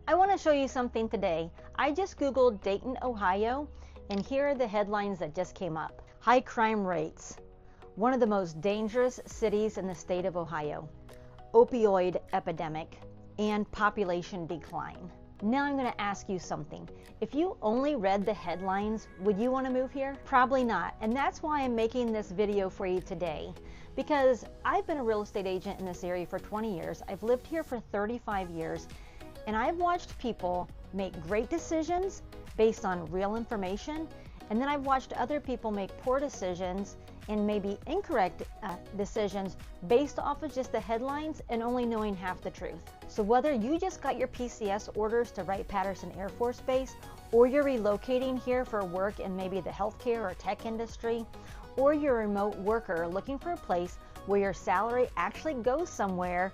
I want to show you something today. I just Googled Dayton, Ohio, and here are the headlines that just came up. High crime rates. One of the most dangerous cities in the state of Ohio. Opioid epidemic and population decline. Now I'm going to ask you something. If you only read the headlines, would you want to move here? Probably not. And that's why I'm making this video for you today. Because I've been a real estate agent in this area for 20 years. I've lived here for 35 years. And I've watched people make great decisions based on real information. And then I've watched other people make poor decisions and maybe incorrect decisions based off of just the headlines and only knowing half the truth. So whether you just got your PCS orders to Wright-Patterson Air Force Base, or you're relocating here for work in maybe the healthcare or tech industry, or you're a remote worker looking for a place where your salary actually goes somewhere,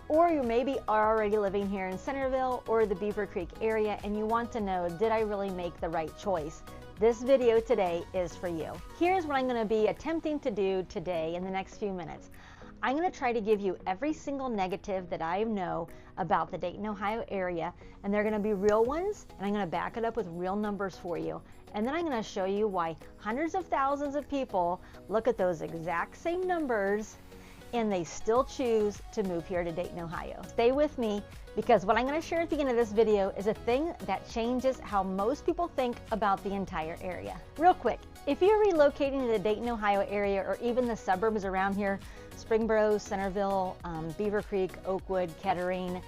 or you maybe are already living here in Centerville or the Beavercreek area and you want to know, did I really make the right choice? This video today is for you. Here's what I'm going to be attempting to do today in the next few minutes. I'm going to try to give you every single negative that I know about the Dayton, Ohio area, and they're going to be real ones, and I'm going to back it up with real numbers for you. And then I'm going to show you why hundreds of thousands of people look at those exact same numbers and they still choose to move here to Dayton, Ohio. Stay with me, because what I'm going to share at the end of this video is a thing that changes how most people think about the entire area. Real quick, if you're relocating to the Dayton, Ohio area, or even the suburbs around here, Springboro, Centerville, Beavercreek, Oakwood, Kettering,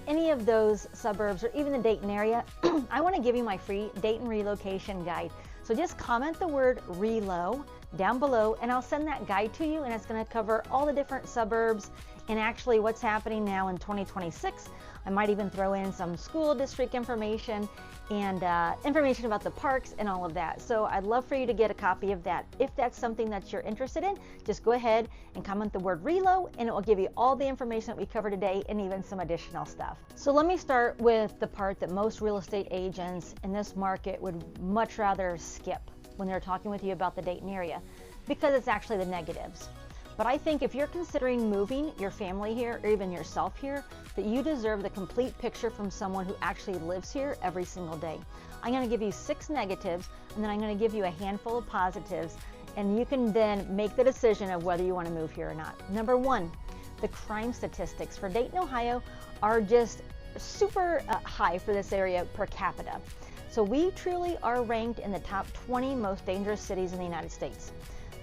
any of those suburbs, or even the Dayton area, I want to give you my free Dayton relocation guide. So just comment the word RELO down below and I'll send that guide to you, and it's going to cover all the different suburbs and actually what's happening now in 2026. I might even throw in some school district information and information about the parks and all of that. So I'd love for you to get a copy of that. If that's something that you're interested in, just go ahead and comment the word RELO and it will give you all the information that we cover today and even some additional stuff. So let me start with the part that most real estate agents in this market would much rather skip when they're talking with you about the Dayton area, because it's actually the negatives. But I think if you're considering moving your family here or even yourself here, that you deserve the complete picture from someone who actually lives here every single day. I'm going to give you 6 negatives and then I'm going to give you a handful of positives, and you can then make the decision of whether you want to move here or not. Number 1, the crime statistics for Dayton, Ohio are just super high for this area per capita. So we truly are ranked in the top 20 most dangerous cities in the United States.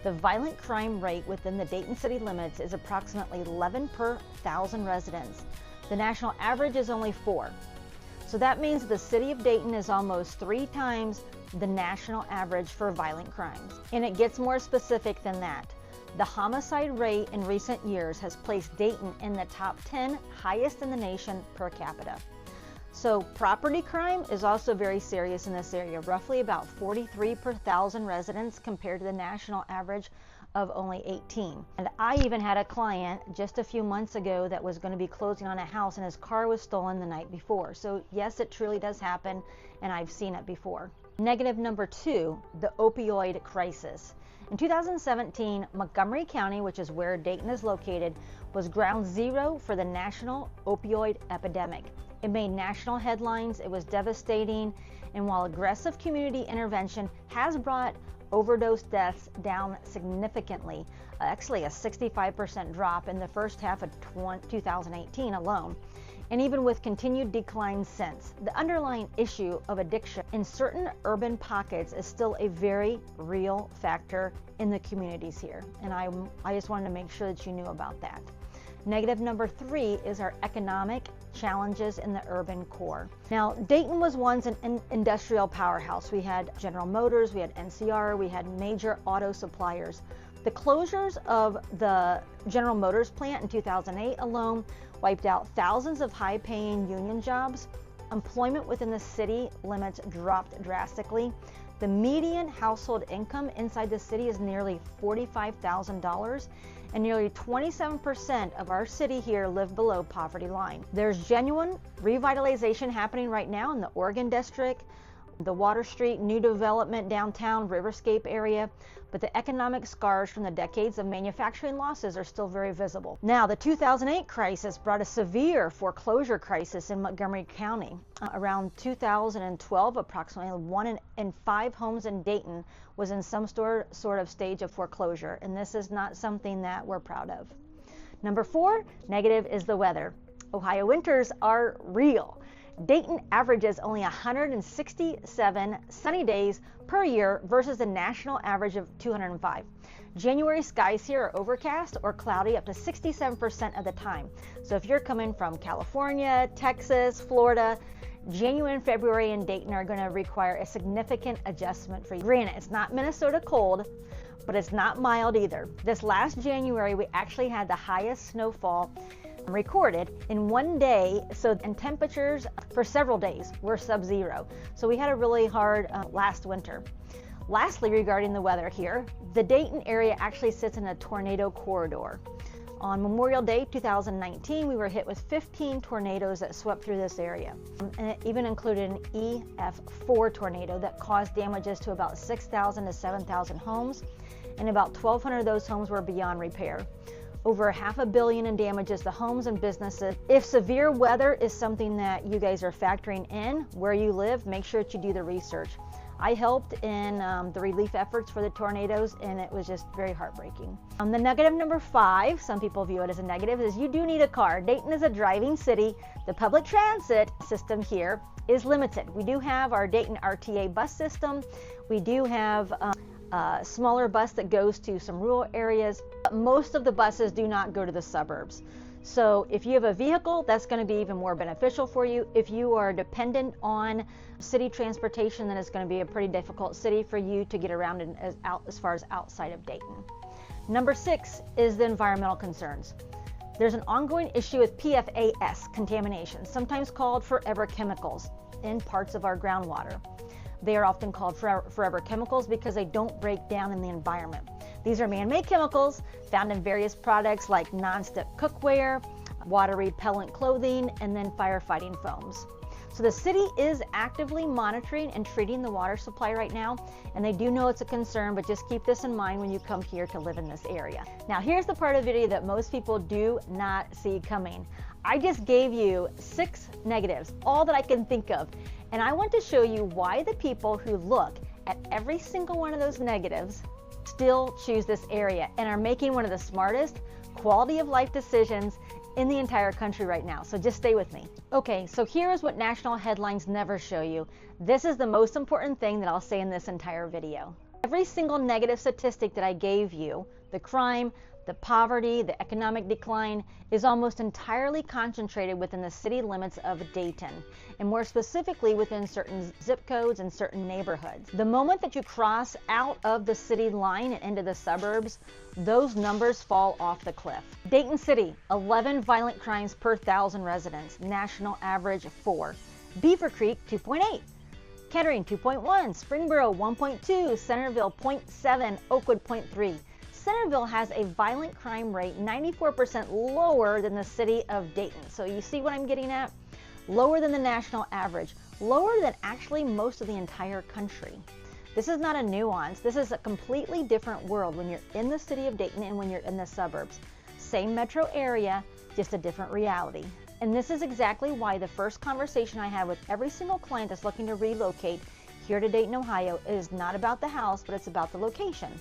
The violent crime rate within the Dayton city limits is approximately 11 per 1,000 residents. The national average is only 4. So that means the city of Dayton is almost 3 times the national average for violent crimes. And it gets more specific than that. The homicide rate in recent years has placed Dayton in the top 10 highest in the nation per capita. So property crime is also very serious in this area, roughly about 43 per 1,000 residents compared to the national average of only 18. And I even had a client just a few months ago that was going to be closing on a house and his car was stolen the night before. So yes, it truly does happen, and I've seen it before. Negative number 2, the opioid crisis. In 2017, Montgomery County, which is where Dayton is located, was ground zero for the national opioid epidemic. It made national headlines, it was devastating, and while aggressive community intervention has brought overdose deaths down significantly, actually a 65% drop in the first half of 2018 alone, and even with continued decline since, the underlying issue of addiction in certain urban pockets is still a very real factor in the communities here, and I just wanted to make sure that you knew about that. Negative number 3 is our economic challenges in the urban core. Now, Dayton was once an industrial powerhouse. We had General Motors, we had NCR, we had major auto suppliers. The closures of the General Motors plant in 2008 alone wiped out thousands of high-paying union jobs. Employment within the city limits dropped drastically. The median household income inside the city is nearly $45,000, and nearly 27% of our city here live below poverty line. There's genuine revitalization happening right now in the Oregon District, the Water Street new development downtown Riverscape area, but the economic scars from the decades of manufacturing losses are still very visible. Now, the 2008 crisis brought a severe foreclosure crisis in Montgomery County. Around 2012, approximately 1 in 5 homes in Dayton was in some sort of stage of foreclosure, and this is not something that we're proud of. Number 4, negative, is the weather. Ohio winters are real. Dayton averages only 167 sunny days per year versus the national average of 205. January skies here are overcast or cloudy up to 67% of the time. So if you're coming from California, Texas, Florida, January and February in Dayton are going to require a significant adjustment for you. Granted, it's not Minnesota cold, but it's not mild either. This last January, we actually had the highest snowfall recorded in one day, and temperatures for several days were sub-zero. So we had a really hard last winter. Lastly, regarding the weather here, the Dayton area actually sits in a tornado corridor. On Memorial Day 2019, we were hit with 15 tornadoes that swept through this area, and it even included an EF4 tornado that caused damages to about 6,000 to 7,000 homes, and about 1,200 of those homes were beyond repair. Over $500 million in damages to homes and businesses. If severe weather is something that you guys are factoring in where you live, make sure that you do the research. I helped in the relief efforts for the tornadoes, and it was just very heartbreaking. The negative number 5, some people view it as a negative, is you do need a car. Dayton is a driving city. The public transit system here is limited. We do have our Dayton RTA bus system. We do have a smaller bus that goes to some rural areas. Most of the buses do not go to the suburbs. So if you have a vehicle, that's going to be even more beneficial for you. If you are dependent on city transportation, then it's going to be a pretty difficult city for you to get around in as far as outside of Dayton. Number 6 is the environmental concerns. There's an ongoing issue with PFAS contamination, sometimes called forever chemicals, in parts of our groundwater. They are often called forever chemicals because they don't break down in the environment. These are man-made chemicals found in various products like non-stick cookware, water repellent clothing, and then firefighting foams. So the city is actively monitoring and treating the water supply right now, and they do know it's a concern, but just keep this in mind when you come here to live in this area. Now here's the part of the video that most people do not see coming. I just gave you 6 negatives, all that I can think of, and I want to show you why the people who look at every single one of those negatives still choose this area and are making one of the smartest quality of life decisions in the entire country right now. So just stay with me. Okay, so here is what national headlines never show you. This is the most important thing that I'll say in this entire video. Every single negative statistic that I gave you, the crime, the poverty, the economic decline, is almost entirely concentrated within the city limits of Dayton, and more specifically within certain zip codes and certain neighborhoods. The moment that you cross out of the city line and into the suburbs, those numbers fall off the cliff. Dayton City, 11 violent crimes per 1,000 residents, national average 4. Beavercreek, 2.8. Kettering, 2.1. Springboro, 1.2. Centerville, 0.7. Oakwood, 0.3. Centerville has a violent crime rate 94% lower than the city of Dayton. So you see what I'm getting at? Lower than the national average, lower than actually most of the entire country. This is not a nuance. This is a completely different world when you're in the city of Dayton and when you're in the suburbs. Same metro area, just a different reality. And this is exactly why the first conversation I have with every single client that's looking to relocate here to Dayton, Ohio is not about the house, but it's about the location.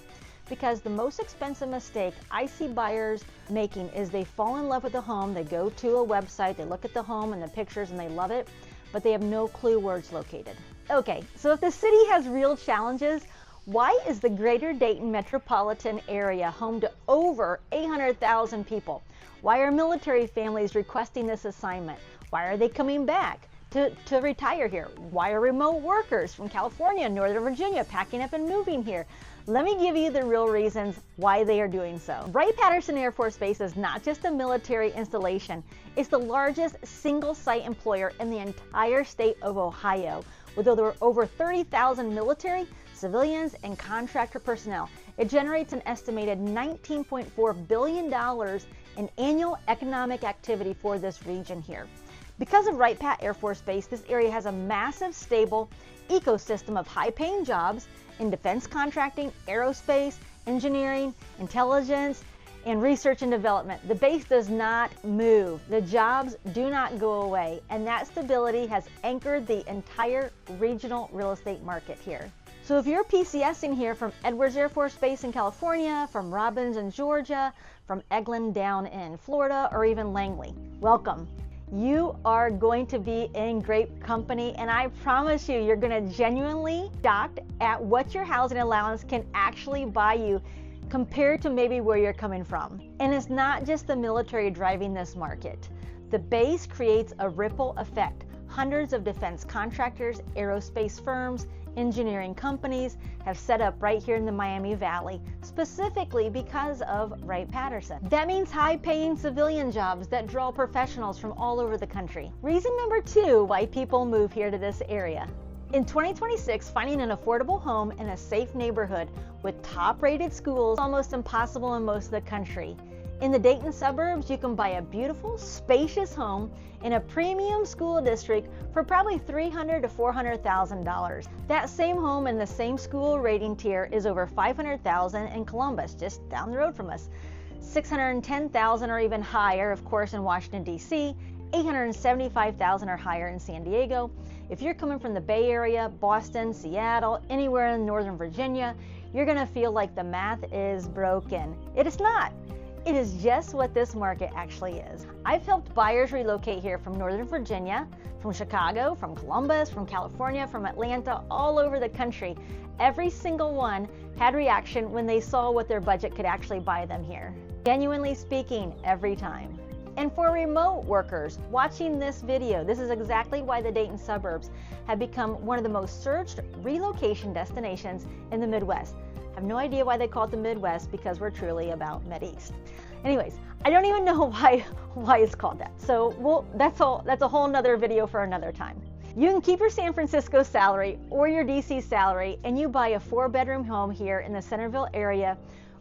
Because the most expensive mistake I see buyers making is they fall in love with the home, they go to a website, they look at the home and the pictures and they love it, but they have no clue where it's located. Okay, so if the city has real challenges, why is the greater Dayton metropolitan area home to over 800,000 people? Why are military families requesting this assignment? Why are they coming back to retire here? Why are remote workers from California and Northern Virginia packing up and moving here? Let me give you the real reasons why they are doing so. Wright-Patterson Air Force Base is not just a military installation, it's the largest single-site employer in the entire state of Ohio, with over 30,000 military, civilians, and contractor personnel. It generates an estimated $19.4 billion in annual economic activity for this region here. Because of Wright-Patt Air Force Base, this area has a massive, stable ecosystem of high-paying jobs in defense contracting, aerospace, engineering, intelligence, and research and development. The base does not move. The jobs do not go away, and that stability has anchored the entire regional real estate market here. So if you're PCSing here from Edwards Air Force Base in California, from Robbins in Georgia, from Eglin down in Florida, or even Langley, welcome. You are going to be in great company, and I promise you, you're going to genuinely be shocked at what your housing allowance can actually buy you compared to maybe where you're coming from. And it's not just the military driving this market. The base creates a ripple effect. Hundreds of defense contractors, aerospace firms, engineering companies have set up right here in the Miami Valley, specifically because of Wright-Patterson. That means high-paying civilian jobs that draw professionals from all over the country. Reason number 2 why people move here to this area. In 2026, finding an affordable home in a safe neighborhood with top-rated schools is almost impossible in most of the country. In the Dayton suburbs, you can buy a beautiful, spacious home in a premium school district for probably $300,000 to $400,000. That same home in the same school rating tier is over $500,000 in Columbus, just down the road from us. $610,000 or even higher, of course, in Washington, D.C., $875,000 or higher in San Diego. If you're coming from the Bay Area, Boston, Seattle, anywhere in Northern Virginia, you're going to feel like the math is broken. It is not. It is just what this market actually is. I've helped buyers relocate here from Northern Virginia, from Chicago, from Columbus, from California, from Atlanta, all over the country. Every single one had reaction when they saw what their budget could actually buy them here. Genuinely speaking, every time. And for remote workers watching this video, this is exactly why the Dayton suburbs have become one of the most searched relocation destinations in the Midwest. I have no idea why they call it the Midwest, because we're truly about Mideast. Anyways, I don't even know why it's called that. So that's a whole nother video for another time. You can keep your San Francisco salary or your DC salary, and you buy a 4-bedroom home here in the Centerville area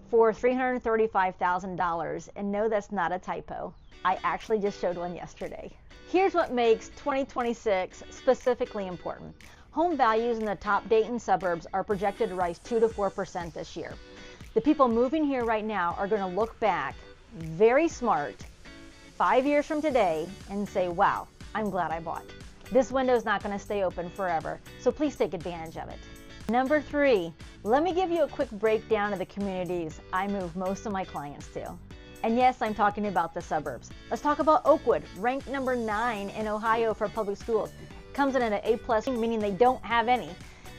for $335,000. And no, that's not a typo. I actually just showed one yesterday. Here's what makes 2026 specifically important. Home values in the top Dayton suburbs are projected to rise 2 to 4% this year. The people moving here right now are going to look back very smart 5 years from today and say, wow, I'm glad I bought. This window is not going to stay open forever, so please take advantage of it. Number 3, let me give you a quick breakdown of the communities I move most of my clients to. And yes, I'm talking about the suburbs. Let's talk about Oakwood, ranked number 9 in Ohio for public schools. Comes in at an A+, meaning they don't have any,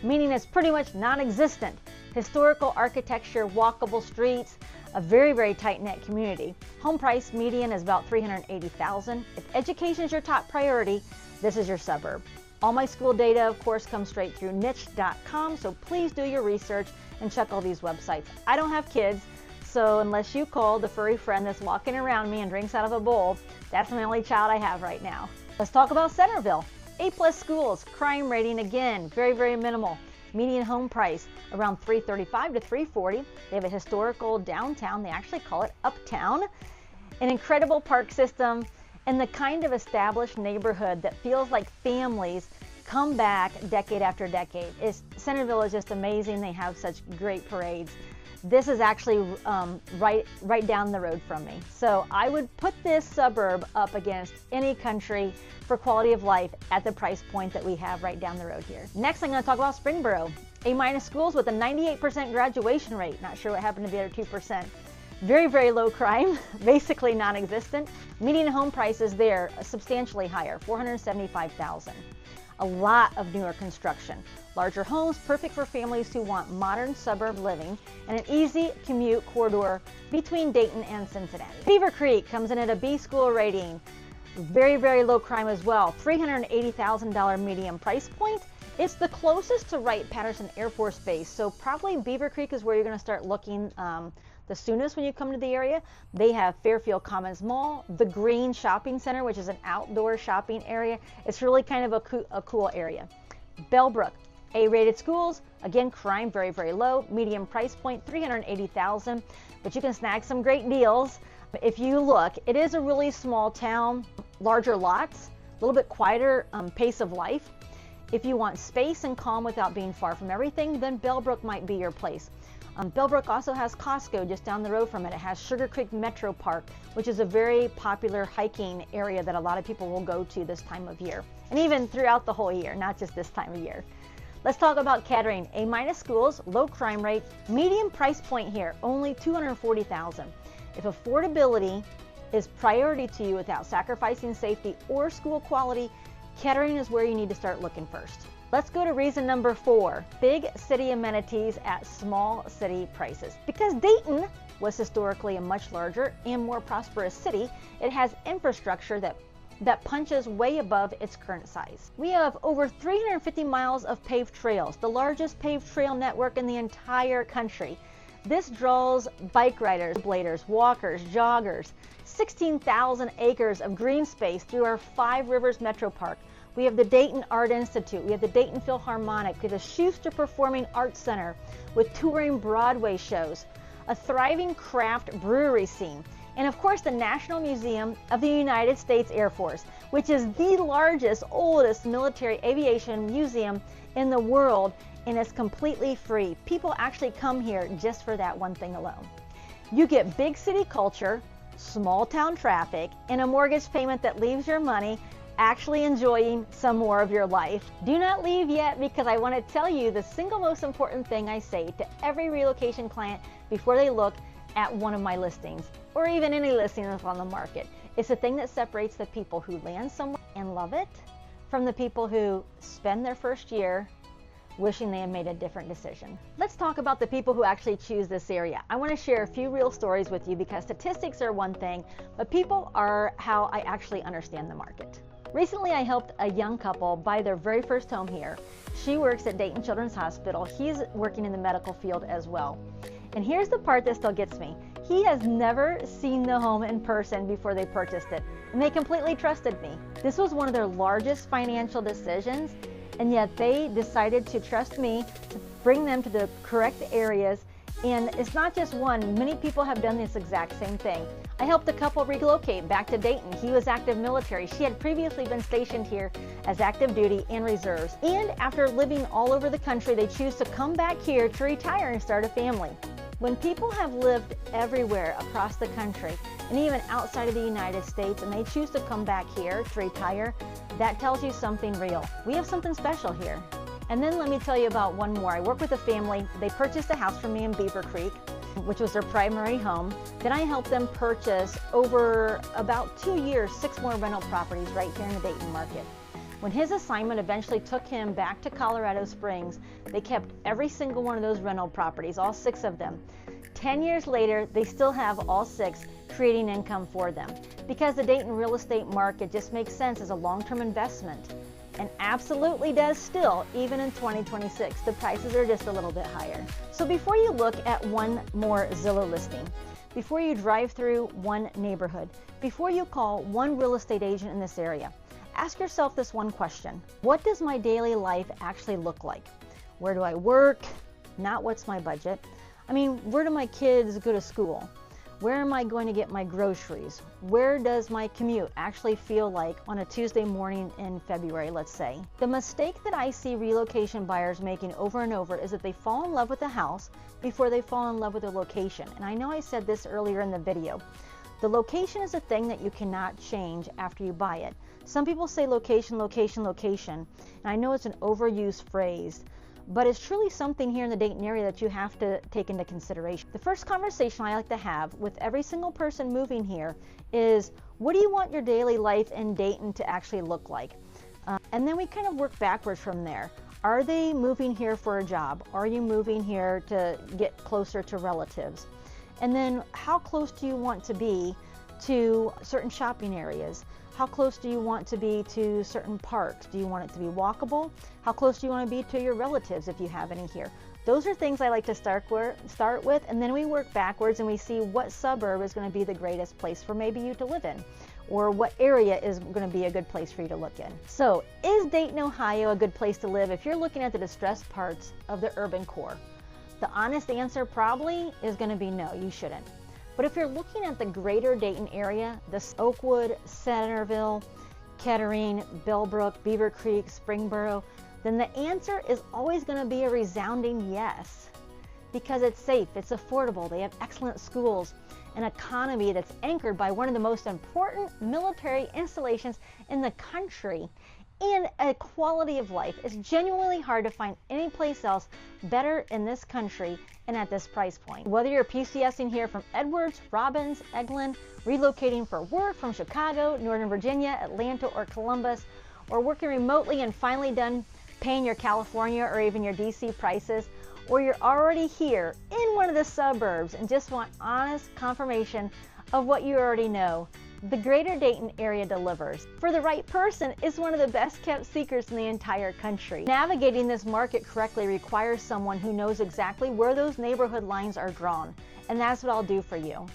meaning it's pretty much non-existent. Historical architecture, walkable streets, a very, very tight-knit community. Home price median is about $380,000. If education is your top priority, this is your suburb. All my school data, of course, comes straight through niche.com, so please do your research and check all these websites. I don't have kids, so unless you call the furry friend that's walking around me and drinks out of a bowl, that's the only child I have right now. Let's talk about Centerville. A+ schools, crime rating again, very, very minimal. Median home price around $335,000 to $340,000. They have a historical downtown, they actually call it Uptown. An incredible park system, and the kind of established neighborhood that feels like families come back decade after decade. Centerville is just amazing. They have such great parades. This is actually right down the road from me. So I would put this suburb up against any country for quality of life at the price point that we have right down the road here. Next, I'm going to talk about Springboro. A- schools with a 98% graduation rate. Not sure what happened to the other 2%. Very, very low crime, basically non-existent. Median home prices there substantially higher, $475,000. A lot of newer construction. Larger homes, perfect for families who want modern suburb living, and an easy commute corridor between Dayton and Cincinnati. Beavercreek comes in at a B school rating. Very, very low crime as well. $380,000 median price point. It's the closest to Wright-Patterson Air Force Base, so probably Beavercreek is where you're going to start looking the soonest when you come to the area. They have Fairfield Commons Mall, the Green Shopping Center, which is an outdoor shopping area. It's really kind of a cool area. Bellbrook, A-rated schools, again, crime very, very low, medium price point, $380,000, but you can snag some great deals. If you look, it is a really small town, larger lots, little bit quieter pace of life. If you want space and calm without being far from everything, then Bellbrook might be your place. Bellbrook also has Costco just down the road from it. It has Sugar Creek Metro Park, which is a very popular hiking area that a lot of people will go to this time of year, and even throughout the whole year, not just this time of year. Let's talk about Kettering. A- schools, low crime rate, medium price point here, only $240,000. If affordability is priority to you without sacrificing safety or school quality, Kettering is where you need to start looking first. Let's go to reason number 4, big city amenities at small city prices. Because Dayton was historically a much larger and more prosperous city, it has infrastructure that punches way above its current size. We have over 350 miles of paved trails, the largest paved trail network in the entire country. This draws bike riders, bladers, walkers, joggers, 16,000 acres of green space through our Five Rivers MetroParks. We have the Dayton Art Institute, we have the Dayton Philharmonic, we have the Schuster Performing Arts Center with touring Broadway shows, a thriving craft brewery scene, and of course the National Museum of the United States Air Force, which is the largest, oldest military aviation museum in the world, and it's completely free. People actually come here just for that one thing alone. You get big city culture, small town traffic, and a mortgage payment that leaves your money actually enjoying some more of your life. Do not leave yet, because I want to tell you the single most important thing I say to every relocation client before they look at one of my listings, or even any listing that's on the market. It's the thing that separates the people who land somewhere and love it from the people who spend their first year wishing they had made a different decision. Let's talk about the people who actually choose this area. I want to share a few real stories with you, because statistics are one thing, but people are how I actually understand the market. Recently, I helped a young couple buy their very first home here. She works at Dayton Children's Hospital. He's working in the medical field as well. And here's the part that still gets me. He has never seen the home in person before they purchased it, and they completely trusted me. This was one of their largest financial decisions, and yet they decided to trust me to bring them to the correct areas. And it's not just one, many people have done this exact same thing. I helped a couple relocate back to Dayton. He was active military. She had previously been stationed here as active duty and reserves. And after living all over the country, they choose to come back here to retire and start a family. When people have lived everywhere across the country and even outside of the United States, and they choose to come back here to retire, that tells you something real. We have something special here. And then let me tell you about one more. I work with a family. They purchased a house from me in Beavercreek, which was their primary home. Then I helped them purchase, over about 2 years, 6 more rental properties right here in the Dayton market. When his assignment eventually took him back to Colorado Springs, they kept every single one of those rental properties, all 6 of them. 10 years later, they still have all 6, creating income for them, because the Dayton real estate market just makes sense as a long-term investment, and absolutely does still, even in 2026. The prices are just a little bit higher. So before you look at one more Zillow listing, before you drive through one neighborhood, before you call one real estate agent in this area, ask yourself this one question: what does my daily life actually look like? Where do I work? Not what's my budget. I mean, where do my kids go to school? Where am I going to get my groceries? Where does my commute actually feel like on a Tuesday morning in February, let's say? The mistake that I see relocation buyers making over and over is that they fall in love with the house before they fall in love with the location. And I know I said this earlier in the video. The location is a thing that you cannot change after you buy it. Some people say location, location, location, and I know it's an overused phrase, but it's truly something here in the Dayton area that you have to take into consideration. The first conversation I like to have with every single person moving here is, what do you want your daily life in Dayton to actually look like? And then we kind of work backwards from there. Are they moving here for a job? Are you moving here to get closer to relatives? And then how close do you want to be to certain shopping areas? How close do you want to be to certain parks? Do you want it to be walkable? How close do you want to be to your relatives if you have any here? Those are things I like to start with, and then we work backwards and we see what suburb is going to be the greatest place for maybe you to live in, or what area is going to be a good place for you to look in. So is Dayton, Ohio a good place to live if you're looking at the distressed parts of the urban core? The honest answer probably is going to be no, you shouldn't. But if you're looking at the greater Dayton area, the Oakwood, Centerville, Kettering, Bellbrook, Beavercreek, Springboro, then the answer is always going to be a resounding yes. Because it's safe, it's affordable, they have excellent schools, an economy that's anchored by one of the most important military installations in the country, and a quality of life. It's genuinely hard to find any place else better in this country and at this price point. Whether you're PCSing here from Edwards, Robbins, Eglin, relocating for work from Chicago, Northern Virginia, Atlanta, or Columbus, or working remotely and finally done paying your California or even your DC prices, or you're already here in one of the suburbs and just want honest confirmation of what you already know, the greater Dayton area delivers. For the right person, is one of the best kept secrets in the entire country. Navigating this market correctly requires someone who knows exactly where those neighborhood lines are drawn, and that's what I'll do for you.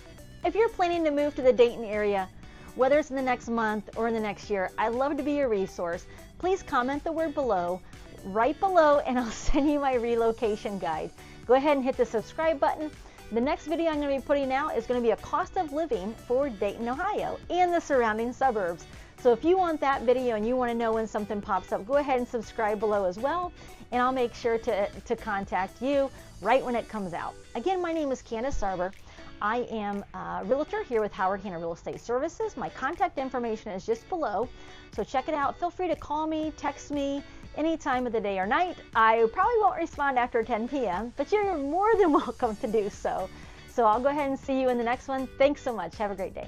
If you're planning to move to the Dayton area, whether it's in the next month or in the next year, I'd love to be your resource. Please comment the word below, right below, and I'll send you my relocation guide. Go ahead and hit the subscribe button. The next video I'm going to be putting out is going to be a cost of living for Dayton, Ohio and the surrounding suburbs. So if you want that video and you want to know when something pops up, go ahead and subscribe below as well, and I'll make sure to contact you right when it comes out. Again, my name is Candace Sarber. I am a realtor here with Howard Hanna Real Estate Services. My contact information is just below, so check it out. Feel free to call me, text me, any time of the day or night. I probably won't respond after 10 p.m., but you're more than welcome to do so. So I'll go ahead and see you in the next one. Thanks so much. Have a great day.